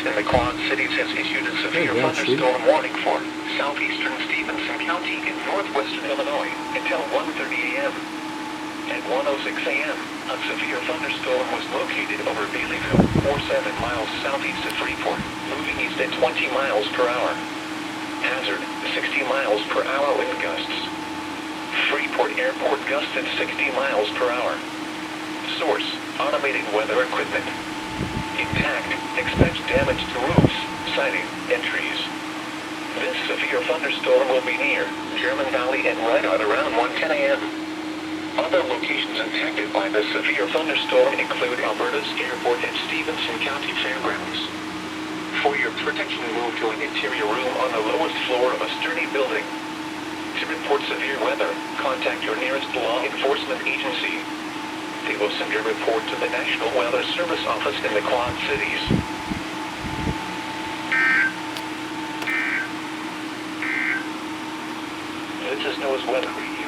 in the Quad Cities has issued a severe thunderstorm warning for southeastern Stephenson County in northwestern Illinois until 1:30 a.m. At 1:06 a.m., a severe thunderstorm was located over Baileyville, 47 miles southeast of Freeport, moving east at 20 miles per hour. Hazard, 60 miles per hour wind gusts. Freeport Airport gusts at 60 miles per hour. Source, automated weather equipment. Intact, expect damage to roofs, siding, and trees. This severe thunderstorm will be near German Valley and Rydot around 1:10 a.m. Other locations impacted by the severe thunderstorm include Alberta's airport and Stephenson County Fairgrounds. For your protection, move to an interior room on the lowest floor of a sturdy building. To report severe weather, contact your nearest law enforcement agency. They will send your report to the National Weather Service office in the Quad Cities. This is Noah's weather.